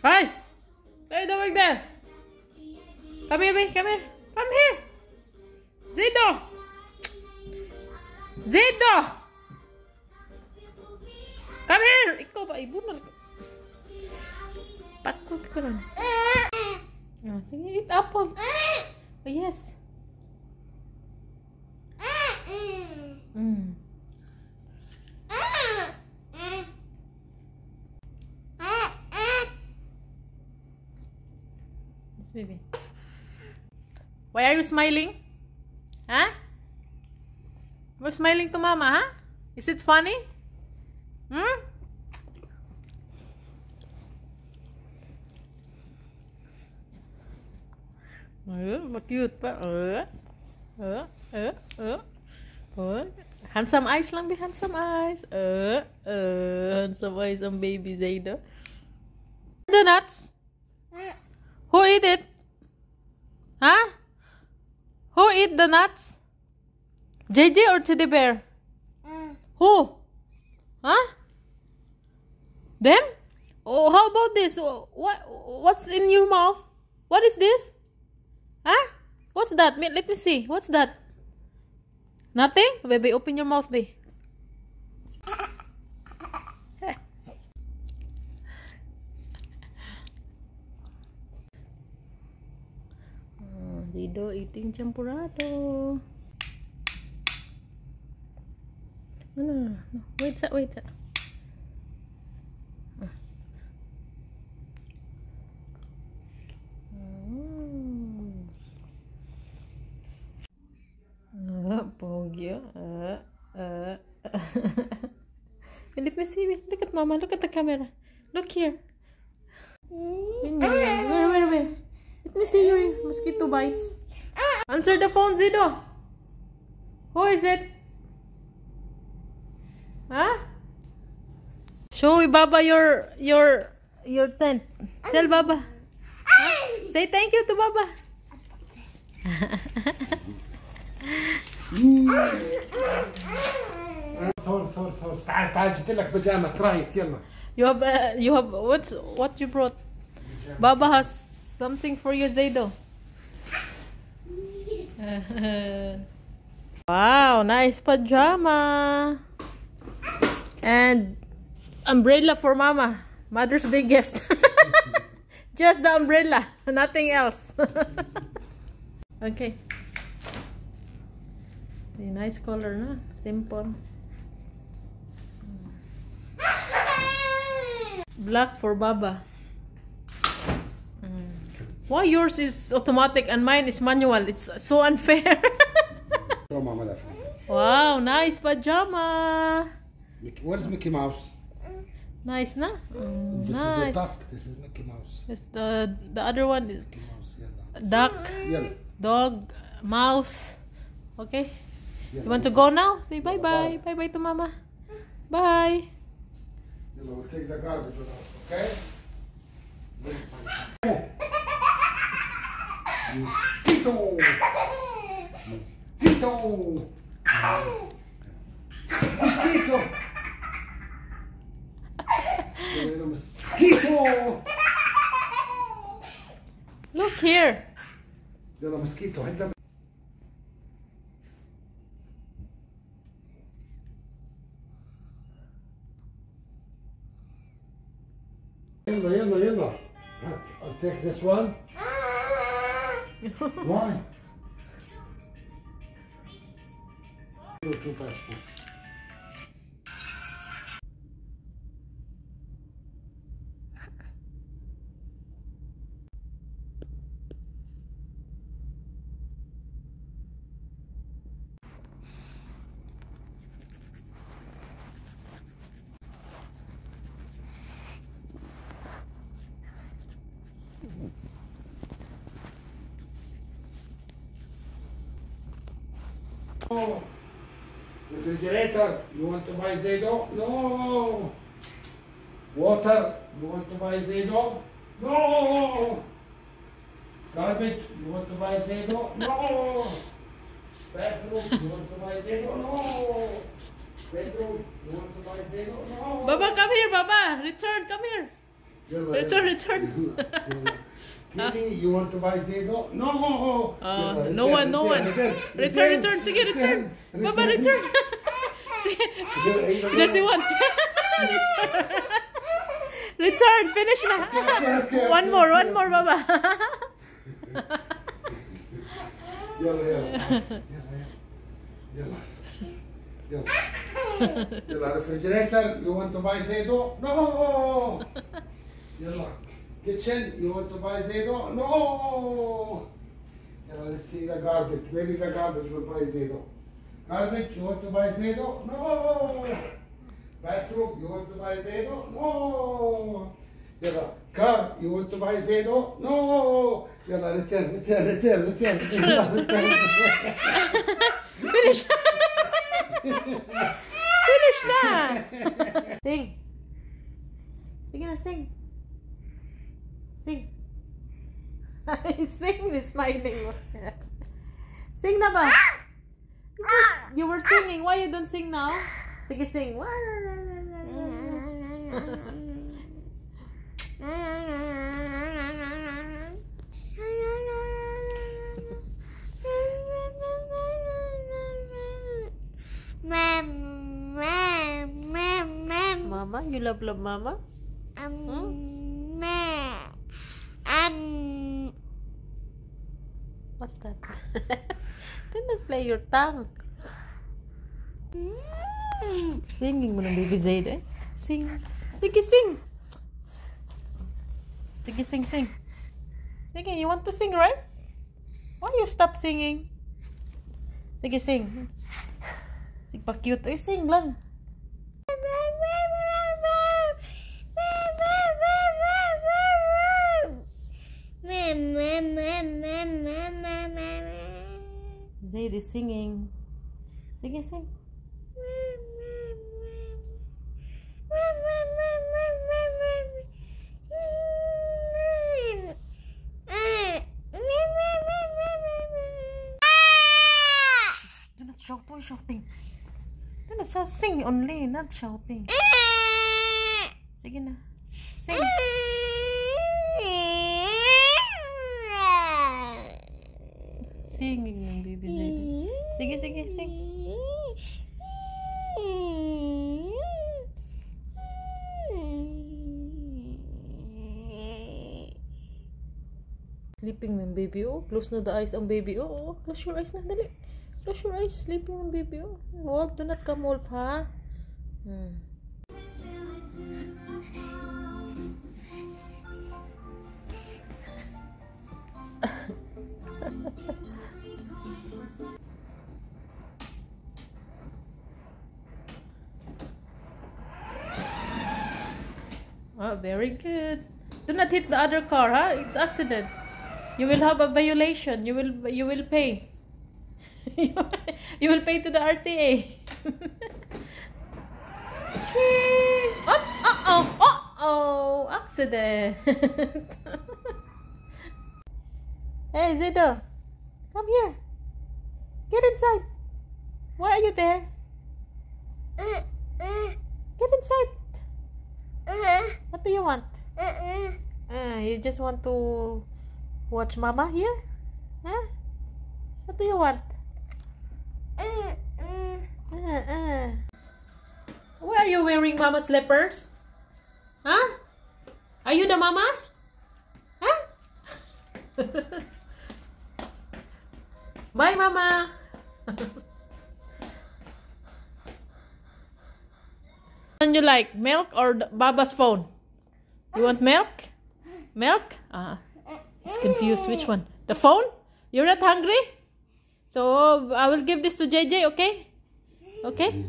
Hi! What are you doing there? Come here, baby. Come here. Come here. Zido! Zido! Come here! Ikaw ba? Ibunal ko. Takot ka lang. Ah, sige, eat apple. Oh, yes. Yes, baby. Why are you smiling? Huh? You're smiling to mama, huh? Is it funny? Hmm? Cute pa. Handsome eyes lang, be. Handsome eyes. Handsome eyes on baby Zaydo. Donuts? Who eat it? Huh? Who eat the nuts? JJ or Teddy Bear? Who? Huh? Them? Oh, how about this? What's in your mouth? What is this? Huh? What's that? Let me see. What's that? Nothing? Baby, open your mouth, baby. Zido eating champurrado. No. Wait. Pogi. Let me see. Look at mama. Look at the camera. Look here. Where? Let me see your mosquito bites. Answer the phone, Zido. Who is it? Huh? Show Baba your tent. Tell Baba. Huh? Say thank you to Baba. صور تعال جبت لك بيجامه رايت يلا. You have what you brought? Baba has something for you, Zaydo. Wow, nice pajama. And umbrella for Mama. Mother's Day gift. Just the umbrella, nothing else. Okay. A nice color, na? Simple. Black for Baba. Why yours is automatic and mine is manual? It's so unfair. Wow, nice pajama. Where's Mickey Mouse? Nice, na? This nice. is the duck. This is Mickey Mouse. It's the other one is Mickey Mouse, yeah. duck, Yeah. dog, mouse. Okay. Yeah. You want to go now? Say bye bye. Bye bye to Mama. Bye. We'll take the garbage with us, okay? Mosquito! Mosquito! Mosquito! Mosquito! Look here. يلا mosquito. يلا. I'll take this one. Why? Two passport. Oh, refrigerator, you want to buy Zaydo? No. Water, you want to buy Zaydo? No. Garbage, you want to buy Zaydo? No. Bathroom, you want to buy Zaydo? No. Bedroom, you want to buy Zaydo? No. Baba, come here, Baba. Return, come here. يلا Return. TV, you want to buy Zaydo? No! يلا, No one. Return. Sige, return. Baba, return. Does he want? Return. Finish na. Okay. One more, Baba. يلا refrigerator, you want to buy Zaydo? No! يلا kitchen, you want to buy Zaydo? No! يلا, let's see the garbage. Maybe the garbage will buy Zaydo. Garbage, you want to buy Zaydo? No! Bathroom, you want to buy Zaydo? No! يلا car, you want to buy Zaydo? No! يلا return. Finish. Finish na. Sing. Sige na, sing. Sing. Sing, he's smiling. Sing na ba? You were singing. Why you don't sing now? Sige, sing. Mama, you love Mama? What's that? Do not play your tongue. Singing mo ng baby Zayd eh. Sing. Sige, sing. Sige, sing. Sige, you want to sing, right? Why you stop singing? Sige, sing. Sige pa cute. Ay, sing lang. Zayd is singing. Sige, sing. Do not shout. Why shouting? Do not shout. Sing only, not shouting. Sige na. Sing. Singing ng baby Zayd. Sige, sing. Sleeping ng baby. Oh, close na the eyes ang baby. Oh, close your eyes na. Dali. Close your eyes. Sleeping ng baby. Oh, Wolf, do not come, Wolf, ha? Oh, very good. Do not hit the other car, huh? It's accident. You will have a violation. You will pay. You will pay to the RTA. Oh, accident. Hey, Zaydo, come here. Get inside. Why are you there? Get inside. What do you want? You just want to watch Mama here? Huh? What do you want? Why are you wearing Mama slippers? Huh? Are you the Mama? Huh? Bye, Mama. What do you like, milk or Baba's phone? You want milk? Milk? He's confused. Which one? The phone? You're not hungry? So I will give this to JJ, okay? Okay?